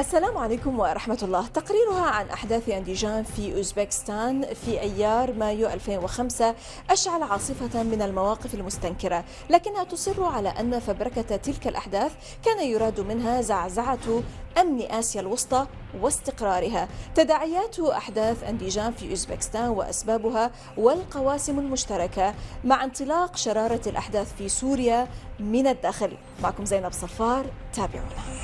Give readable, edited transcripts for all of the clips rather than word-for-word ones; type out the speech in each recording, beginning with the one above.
السلام عليكم ورحمة الله. تقريرها عن أحداث انديجان في اوزبكستان في أيار مايو 2005 أشعل عاصفة من المواقف المستنكرة، لكنها تصر على أن فبركة تلك الأحداث كان يراد منها زعزعة أمن آسيا الوسطى واستقرارها. تداعيات أحداث انديجان في اوزبكستان وأسبابها والقواسم المشتركة مع انطلاق شرارة الأحداث في سوريا من الداخل. معكم زينب صفار، تابعونا.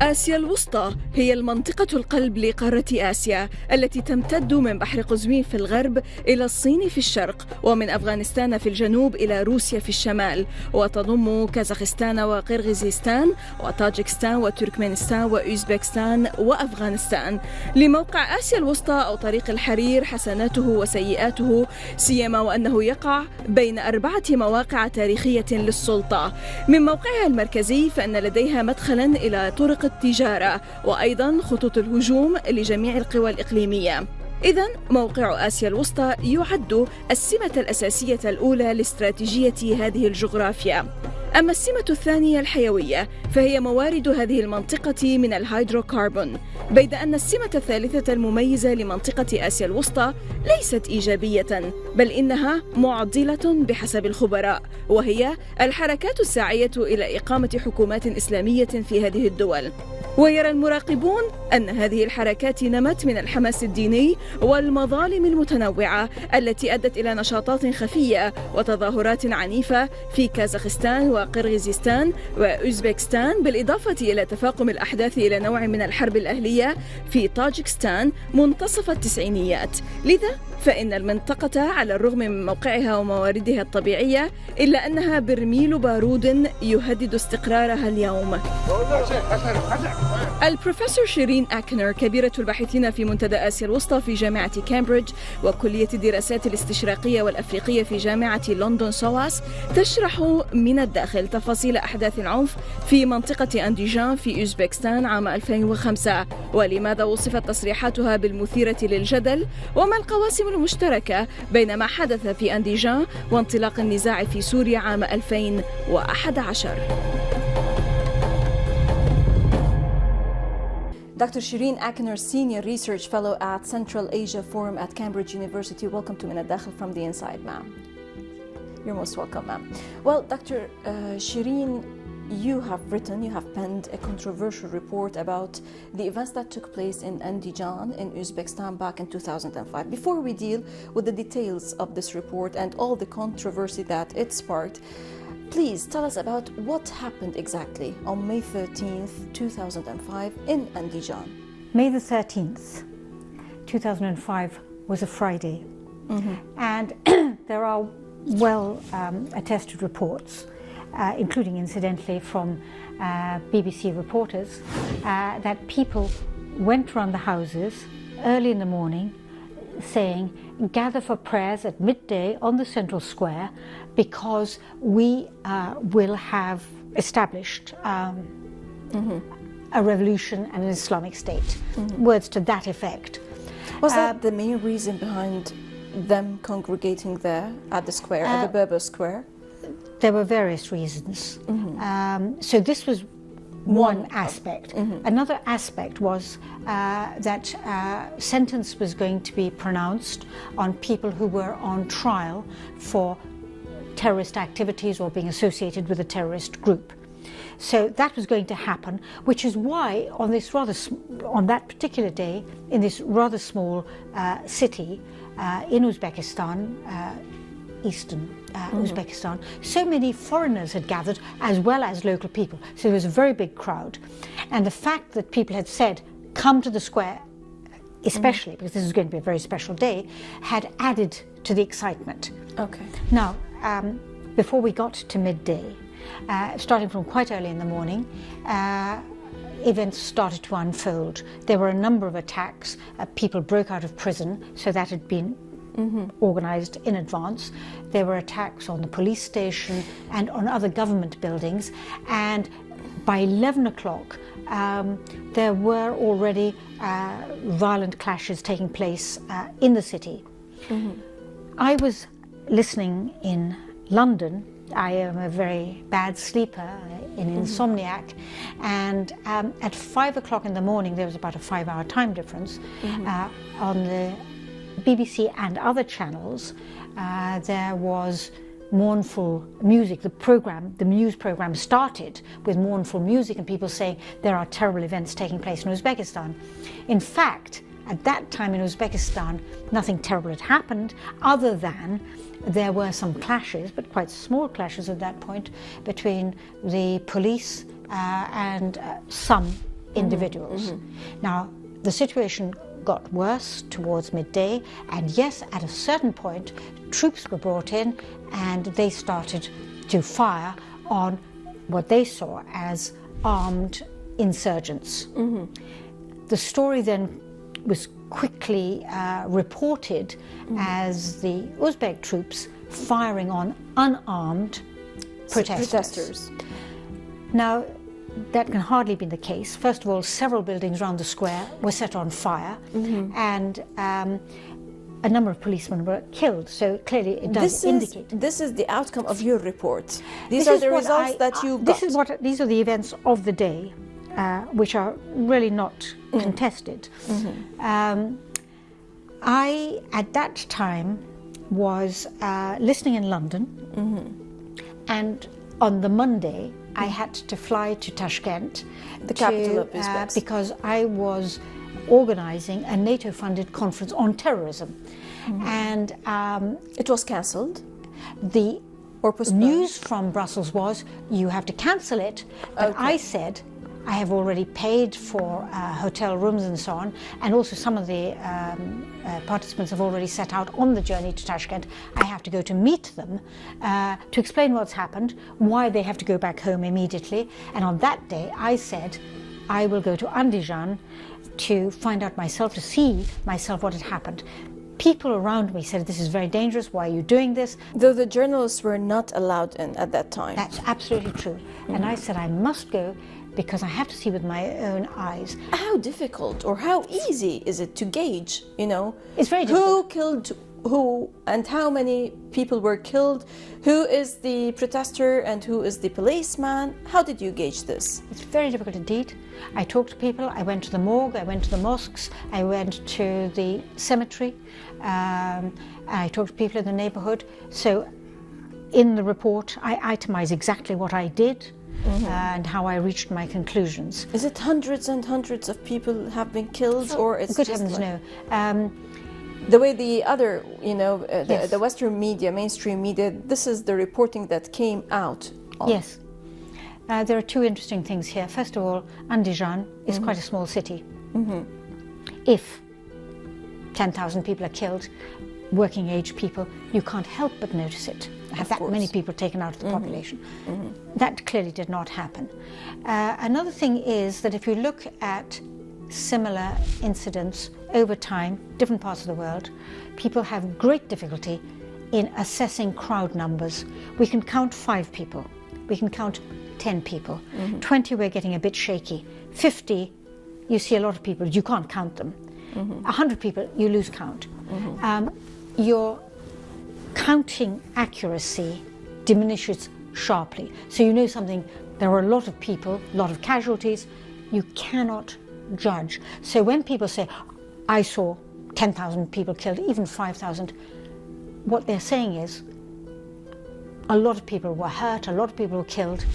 آسيا الوسطى هي المنطقة القلب لقارة آسيا التي تمتد من بحر قزوين في الغرب إلى الصين في الشرق، ومن أفغانستان في الجنوب إلى روسيا في الشمال، وتضم كازاخستان وقرغيزستان وطاجكستان وتركمانستان وأوزبكستان وأفغانستان. لموقع آسيا الوسطى أو طريق الحرير حسناته وسيئاته، سيما وأنه يقع بين 4 مواقع تاريخية للسلطة. من موقعها المركزي فإن لديها مدخلا إلى طرق التجارة وأيضا خطوط الهجوم لجميع القوى الإقليمية. إذن موقع آسيا الوسطى يعد السمة الأساسية الأولى لاستراتيجية هذه الجغرافيا. أما السمة الثانية الحيوية فهي موارد هذه المنطقة من الهيدروكربون، بيد أن السمة الثالثة المميزة لمنطقة آسيا الوسطى ليست إيجابية، بل إنها معضلة بحسب الخبراء، وهي الحركات الساعية إلى إقامة حكومات إسلامية في هذه الدول. ويرى المراقبون أن هذه الحركات نمت من الحماس الديني والمظالم المتنوعة التي أدت إلى نشاطات خفية وتظاهرات عنيفة في كازاخستان وقرغيزستان وأوزبكستان، بالإضافة إلى تفاقم الأحداث إلى نوع من الحرب الأهلية في طاجكستان منتصف التسعينيات. لذا فإن المنطقة على الرغم من موقعها ومواردها الطبيعية إلا أنها برميل بارود يهدد استقرارها اليوم. البروفيسور شيرين آكنير كبيرة الباحثين في منتدى آسيا الوسطى في جامعة كامبريدج وكلية الدراسات الاستشراقية والأفريقية في جامعة لندن سواس تشرح من الداخل تفاصيل أحداث العنف في منطقة انديجان في اوزبكستان عام 2005، ولماذا وصفت تصريحاتها بالمثيرة للجدل، وما القواسم المشتركة بين ما حدث في انديجان وانطلاق النزاع في سوريا عام 2011. Dr. Shireen Akner, Senior Research Fellow at Central Asia Forum at Cambridge University. Welcome to الداخل from the inside, ma'am. You're most welcome, ma'am. Well, Dr. Shireen, you have penned a controversial report about the events that took place in Andijaan in Uzbekistan back in 2005. Before we deal with the details of this report and all the controversy that it sparked, please tell us about what happened exactly on May 13th, 2005 in Andijaan. May the 13th, 2005 was a Friday. And there are attested reports, including incidentally from BBC reporters, that people went around the houses early in the morning saying, gather for prayers at midday on the central square because we will have established a revolution and an Islamic state. Words to that effect. Was that the main reason behind them congregating there at the square, at the Berber square? There were various reasons. So this was one aspect. Another aspect was that sentence was going to be pronounced on people who were on trial for terrorist activities or being associated with a terrorist group. So that was going to happen, which is why on that particular day, in this rather small city in Uzbekistan, eastern Uzbekistan, so many foreigners had gathered as well as local people. So there was a very big crowd. And the fact that people had said, come to the square, especially because this is going to be a very special day, had added to the excitement. Okay. Now, before we got to midday, starting from quite early in the morning, events started to unfold. There were a number of attacks. People broke out of prison, so that had been organized in advance. There were attacks on the police station and on other government buildings, and by 11 o'clock there were already violent clashes taking place in the city. I was listening in London I am a very bad sleeper, an insomniac, and at 5 o'clock in the morning, there was about a 5-hour time difference, on the BBC and other channels, there was mournful music. The news program started with mournful music and people saying there are terrible events taking place in Uzbekistan. In fact, at that time in Uzbekistan, nothing terrible had happened other than there were some clashes, but quite small clashes at that point, between the police and some individuals. Now, the situation got worse towards midday, and yes, at a certain point, troops were brought in and they started to fire on what they saw as armed insurgents. The story then was quickly reported as the Uzbek troops firing on unarmed protesters. Now, that can hardly be the case. First of all, several buildings around the square were set on fire, and a number of policemen were killed. So clearly it does indicate. This is the outcome of your report. These are the results that you got. These are the events of the day, which are really not contested. I, at that time, was listening in London, and on the Monday, I had to fly to Tashkent, the capital of Uzbekistan, because I was organizing a NATO-funded conference on terrorism, and it was cancelled. The news from Brussels was you have to cancel it, but I said I have already paid for hotel rooms and so on, and also some of the participants have already set out on the journey to Tashkent. I have to go to meet them to explain what's happened, why they have to go back home immediately. And on that day, I said I will go to Andíjan to find out myself, to see myself what had happened. People around me said, this is very dangerous, why are you doing this? Though the journalists were not allowed in at that time. That's absolutely true. And I said, I must go because I have to see with my own eyes. How difficult or how easy is it to gauge, It's very difficult. Who killed who and how many people were killed? Who is the protester and who is the policeman? How did you gauge this? It's very difficult indeed. I talked to people, I went to the morgue, I went to the mosques, I went to the cemetery, I talked to people in the neighbourhood. So in the report, I itemize exactly what I did and how I reached my conclusions. Is it hundreds and hundreds of people have been killed, or it's good just heavens, like... no. The way the other, Yes. the Western media, mainstream media, this is the reporting that came out on. Yes. There are two interesting things here. First of all, Andíjan is quite a small city. If 10,000 people are killed, working age people, you can't help but notice it. Have that many people taken out of the population. That clearly did not happen. Another thing is that if you look at similar incidents over time, different parts of the world, people have great difficulty in assessing crowd numbers. We can count 5 people, we can count 10 people, 20 we're getting a bit shaky, 50 you see a lot of people, you can't count them, 100 people you lose count. Your counting accuracy diminishes sharply. So you know something, there are a lot of people, a lot of casualties, you cannot judge. So when people say, I saw 10,000 people killed, even 5,000, what they're saying is a lot of people were hurt, a lot of people were killed,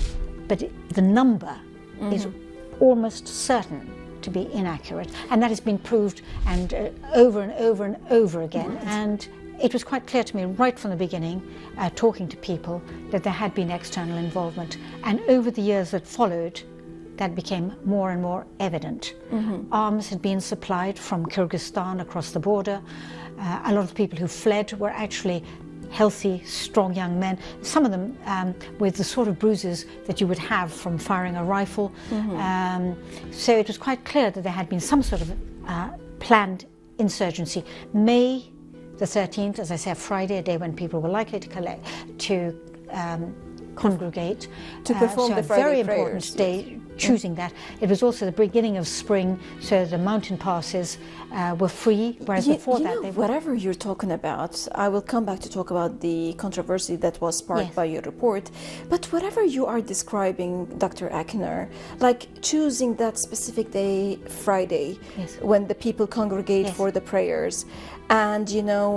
but the number is almost certain to be inaccurate. And that has been proved and over and over and over again. And it was quite clear to me right from the beginning, talking to people, that there had been external involvement. And over the years that followed, that became more and more evident. Arms had been supplied from Kyrgyzstan across the border. A lot of people who fled were actually healthy, strong young men, some of them with the sort of bruises that you would have from firing a rifle. So it was quite clear that there had been some sort of planned insurgency. May the 13th, as I say, Friday, a day when people were likely to congregate. To perform so the a Friday very prayers, important day choosing that. It was also the beginning of spring, so the mountain passes were free, whereas before that they were... Whatever you're talking about, I will come back to talk about the controversy that was sparked by your report, but whatever you are describing, Dr. Áknér, like choosing that specific day, Friday, when the people congregate for the prayers, and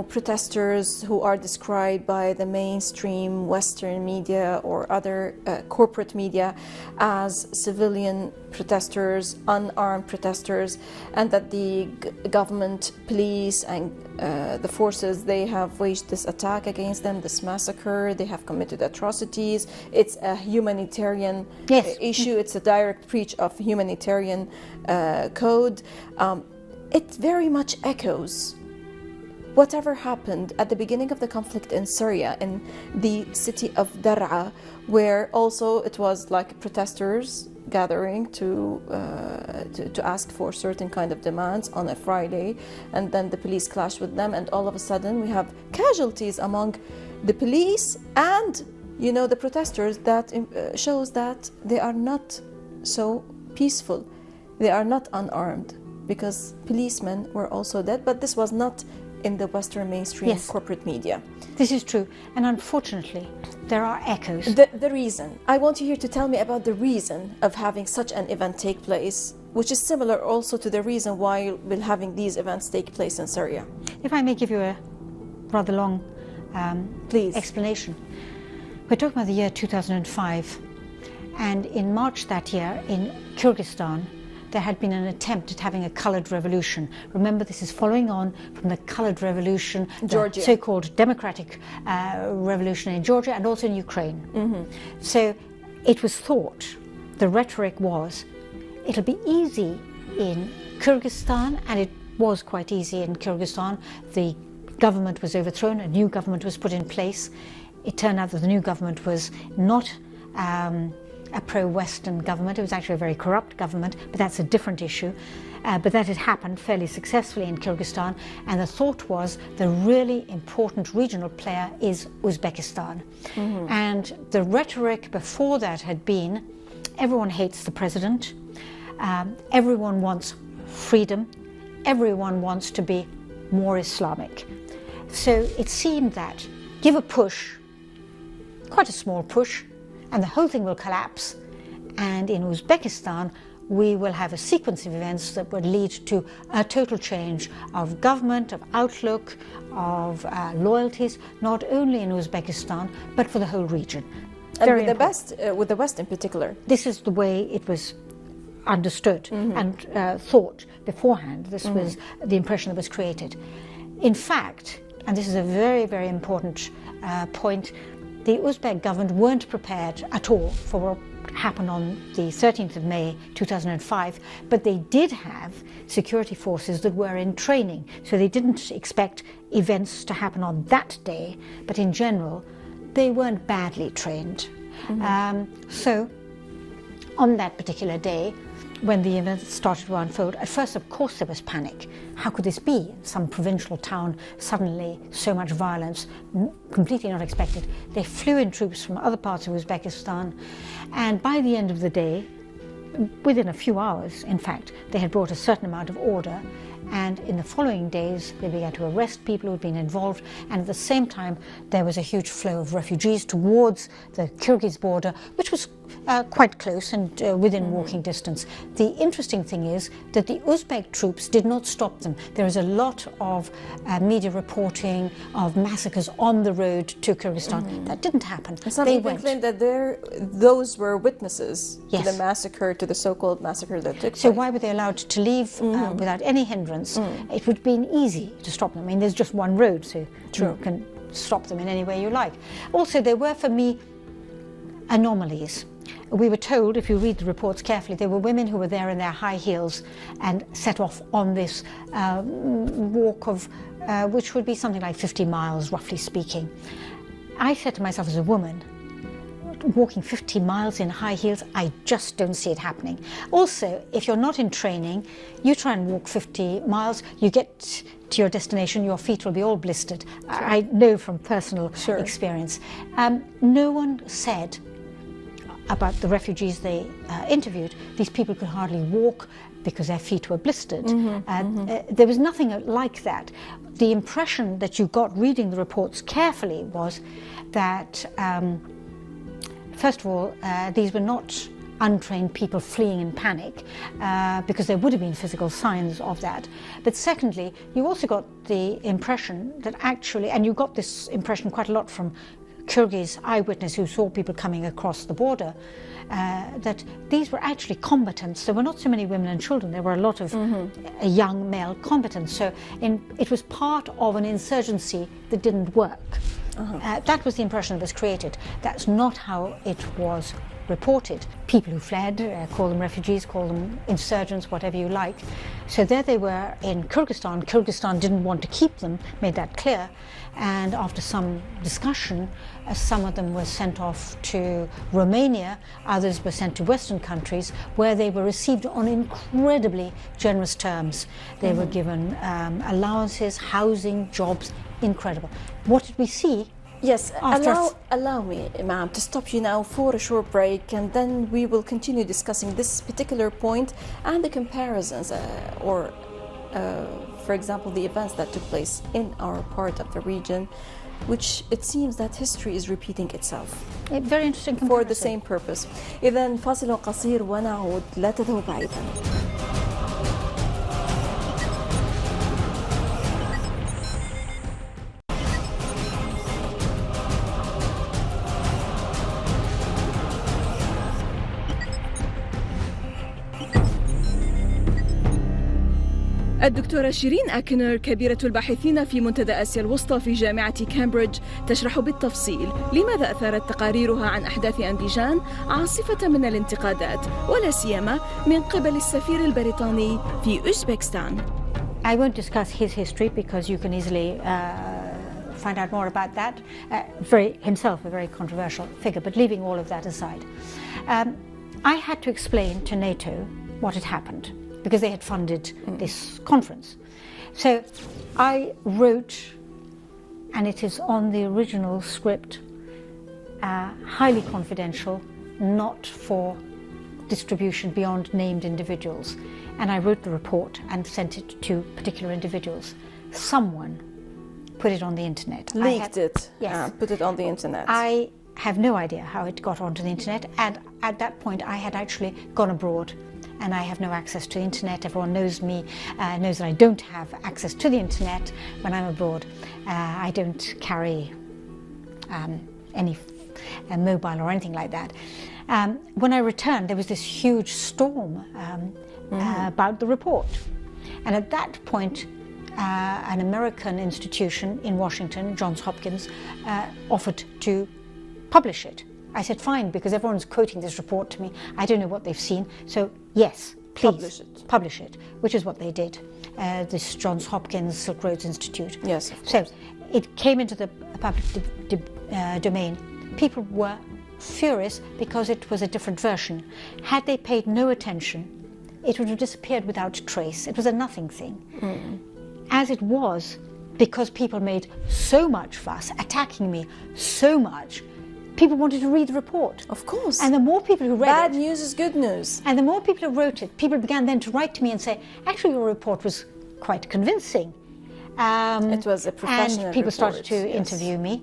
protesters who are described by the mainstream Western media or other corporate media as civilian protesters, unarmed protesters, and that the government, police and the forces, they have waged this attack against them, this massacre, they have committed atrocities. It's a humanitarian issue, it's a direct breach of humanitarian code. It very much echoes whatever happened at the beginning of the conflict in Syria, in the city of Dar'a, where also it was like protesters gathering to ask for certain kind of demands on a Friday, and then the police clashed with them, and all of a sudden we have casualties among the police and the protesters. That shows that they are not so peaceful, they are not unarmed, because policemen were also dead, but this was not in the Western mainstream corporate media. This is true, and unfortunately there are echoes. The reason, I want you here to tell me about the reason of having such an event take place, which is similar also to the reason why we're having these events take place in Syria. If I may give you a rather long explanation. We're talking about the year 2005, and in March that year in Kyrgyzstan there had been an attempt at having a coloured revolution. Remember, this is following on from the coloured revolution, Georgia. The so-called democratic revolution in Georgia and also in Ukraine. So it was thought, the rhetoric was, it'll be easy in Kyrgyzstan, and it was quite easy in Kyrgyzstan. The government was overthrown, a new government was put in place. It turned out that the new government was not a pro-Western government. It was actually a very corrupt government, but that's a different issue. But that had happened fairly successfully in Kyrgyzstan, and the thought was the really important regional player is Uzbekistan. And the rhetoric before that had been, everyone hates the president, everyone wants freedom, everyone wants to be more Islamic. So it seemed that give a push, quite a small push, and the whole thing will collapse. And in Uzbekistan, we will have a sequence of events that would lead to a total change of government, of outlook, of loyalties, not only in Uzbekistan, but for the whole region. And with the West in particular. This is the way it was understood and thought beforehand. This was the impression that was created. In fact, and this is a very, very important point, the Uzbek government weren't prepared at all for what happened on the 13th of May 2005, but they did have security forces that were in training, so they didn't expect events to happen on that day, but in general they weren't badly trained. So on that particular day, when the events started to unfold, at first of course there was panic. How could this be? In some provincial town, suddenly so much violence, completely not expected. They flew in troops from other parts of Uzbekistan, and by the end of the day, within a few hours in fact, they had brought a certain amount of order, and in the following days they began to arrest people who had been involved, and at the same time there was a huge flow of refugees towards the Kyrgyz border, which was quite close and within walking distance. The interesting thing is that the Uzbek troops did not stop them. There is a lot of media reporting of massacres on the road to Kyrgyzstan. That didn't happen. Some even claim that those were witnesses to the massacre, to the so-called massacre that took place. So why were they allowed to leave without any hindrance? It would have been easy to stop them. I mean, there's just one road, so you can stop them in any way you like. Also, there were, for me, anomalies. We were told, if you read the reports carefully, there were women who were there in their high heels and set off on this walk of, which would be something like 50 miles, roughly speaking. I said to myself as a woman, walking 50 miles in high heels, I just don't see it happening. Also, if you're not in training, you try and walk 50 miles, you get to your destination, your feet will be all blistered. I know from personal experience. No one said, about the refugees they interviewed, these people could hardly walk because their feet were blistered. There was nothing like that. The impression that you got reading the reports carefully was that, first of all, these were not untrained people fleeing in panic, because there would have been physical signs of that. But secondly, you also got the impression that actually, and you got this impression quite a lot from Kyrgyz eyewitness who saw people coming across the border, that these were actually combatants. There were not so many women and children, there were a lot of young male combatants. So it was part of an insurgency that didn't work. That was the impression that was created. That's not how it was reported. People who fled, call them refugees, call them insurgents, whatever you like. So there they were in Kyrgyzstan. Kyrgyzstan didn't want to keep them, made that clear. And after some discussion, some of them were sent off to Romania, others were sent to Western countries, where they were received on incredibly generous terms. They were given allowances, housing, jobs, incredible. What did we see? Yes, allow me, ma'am, to stop you now for a short break, and then we will continue discussing this particular point and the comparisons, for example, the events that took place in our part of the region, which it seems that history is repeating itself. A very interesting comparison. For the same purpose. إذن فاصل قصير ونعود، لا تذهبوا بعيدا. الدكتورة شيرين آكنير كبيرة الباحثين في منتدى آسيا الوسطى في جامعة كامبريدج تشرح بالتفصيل لماذا أثارت تقاريرها عن أحداث أنديجان عاصفة من الانتقادات، ولا سيما من قبل السفير البريطاني في اوزبكستان. I won't discuss his history because you can easily find out more about that. Himself a very controversial figure, but leaving all of that aside. I had to explain to NATO what had happened, because they had funded this conference. So I wrote, and it is on the original script, highly confidential, not for distribution beyond named individuals. And I wrote the report and sent it to particular individuals. Someone put it on the internet. Leaked it. Yes. Put it on the internet. I have no idea how it got onto the internet, and at that point I had actually gone abroad. And I have no access to the internet. Everyone knows me, knows that I don't have access to the internet when I'm abroad. I don't carry any mobile or anything like that. When I returned, there was this huge storm about the report. And at that point, an American institution in Washington, Johns Hopkins, offered to publish it. I said, fine, because everyone's quoting this report to me. I don't know what they've seen. So, yes, please, publish it, which is what they did. This Johns Hopkins Silk Roads Institute. Yes, so it came into the public domain. People were furious because it was a different version. Had they paid no attention, it would have disappeared without trace. It was a nothing thing. As it was, because people made so much fuss, attacking me so much, people wanted to read the report. Of course. And the more people who read Bad news is good news. And the more people who wrote it, people began then to write to me and say, actually your report was quite convincing. It was a professional And people started to interview me.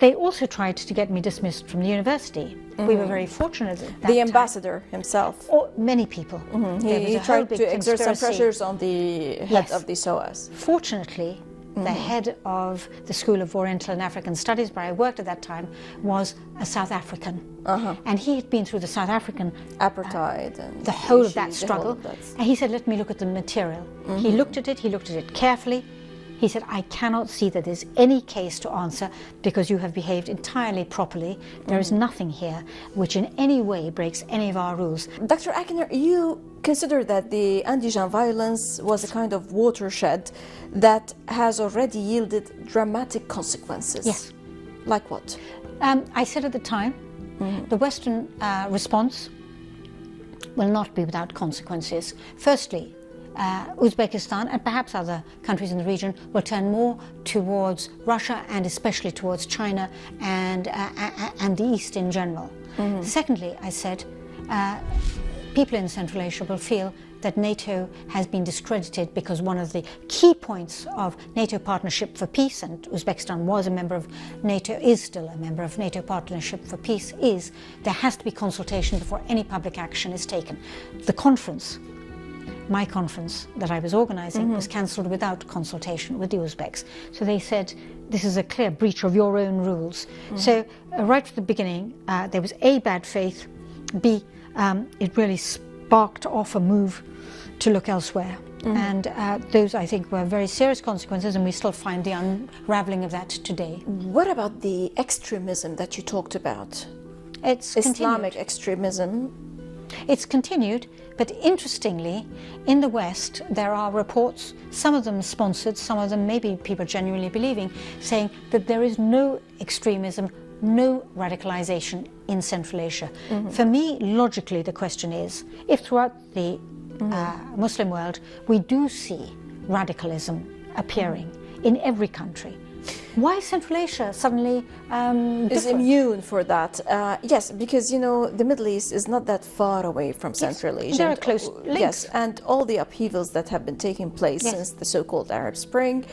They also tried to get me dismissed from the university. We were very fortunate at that The ambassador himself. Or many people. He tried to exert some pressures on the head of the SOAS. Fortunately, the head of the School of Oriental and African Studies, where I worked at that time, was a South African. And he had been through the South African apartheid and the whole of that struggle. And he said, let me look at the material. He looked at it carefully. He said, I cannot see that there's any case to answer because you have behaved entirely properly. There is nothing here which in any way breaks any of our rules. Dr. Áknér, you consider that the Andéján violence was a kind of watershed that has already yielded dramatic consequences. Yes. Like what? I said at the time, the Western response will not be without consequences. Firstly, Uzbekistan and perhaps other countries in the region will turn more towards Russia and especially towards China and the East in general. Secondly, I said, people in Central Asia will feel that NATO has been discredited because one of the key points of NATO Partnership for Peace, and Uzbekistan was a member of NATO, is still a member of NATO Partnership for Peace, is there has to be consultation before any public action is taken. The conference, my conference that I was organising, was cancelled without consultation with the Uzbeks. So they said, this is a clear breach of your own rules. So right from the beginning, there was A, bad faith, B, it really sparked off a move to look elsewhere. And those, I think, were very serious consequences, and we still find the unravelling of that today. What about the extremism that you talked about? It's Islamic continued. extremism. It's continued, but interestingly, in the West, there are reports, some of them sponsored, some of them maybe people genuinely believing, saying that there is no extremism, no radicalization in Central Asia. For me, logically, the question is, if throughout the Muslim world we do see radicalism appearing in every country, why Central Asia suddenly is immune for that? Yes, because the Middle East is not that far away from Central Asia. There are close links. Yes, and all the upheavals that have been taking place since the so-called Arab Spring,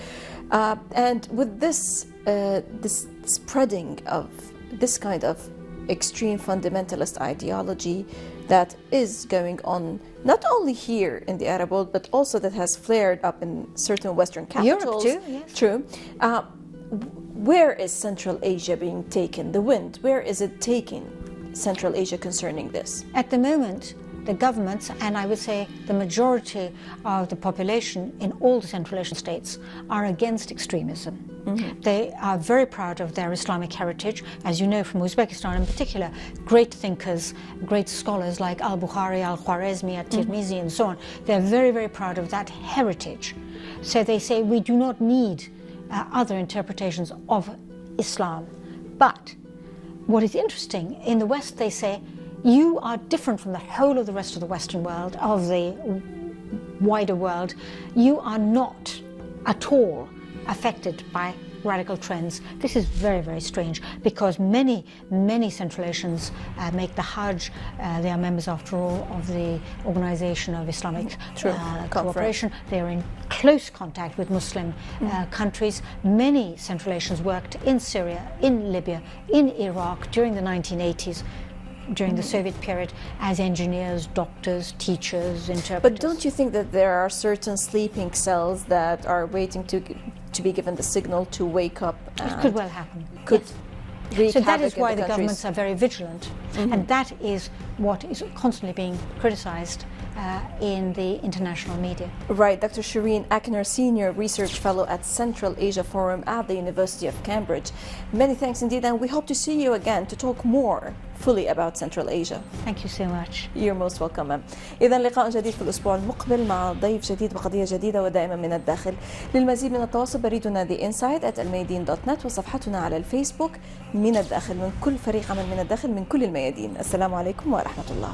and with this spreading of this kind of extreme fundamentalist ideology that is going on not only here in the Arab world, but also that has flared up in certain Western capitals. Europe too, yes. True. Where is Central Asia being taken? The wind, where is it taking Central Asia concerning this? At the moment, the governments, and I would say the majority of the population in all the Central Asian states, are against extremism. They are very proud of their Islamic heritage. As you know from Uzbekistan in particular, great thinkers, great scholars like al-Bukhari, al-Khwarizmi, al-Tirmizi and so on, they're very, very proud of that heritage. So they say we do not need other interpretations of Islam. But what is interesting, in the West they say, you are different from the whole of the rest of the Western world, of the wider world. You are not at all affected by radical trends. This is very, very strange because many, many Central Asians make the Hajj. They are members, after all, of the Organization of Islamic Cooperation. They are in close contact with Muslim countries. Many Central Asians worked in Syria, in Libya, in Iraq during the 1980s. During the Soviet period, as engineers, doctors, teachers, interpreters. But don't you think that there are certain sleeping cells that are waiting to be given the signal to wake up? It could well happen. Wreak so that havoc is why in the countries. governments are very vigilant, and that is what is constantly being criticised in the international media. Right, Dr. Shireen Áknir, Senior Research Fellow at Central Asia Forum at the University of Cambridge. Many thanks indeed, and we hope to see you again to talk more fully about Central Asia. Thank you so much. You're most welcome. إذا لقاء جديد في الأسبوع المقبل مع ضيف جديد وقضية جديدة ودائما من الداخل. للمزيد من التواصل بريدنا theinside@almayadeen.net وصفحتنا على الفيسبوك من الداخل، من كل فريق عمل من الداخل من كل الميادين. السلام عليكم ورحمة الله.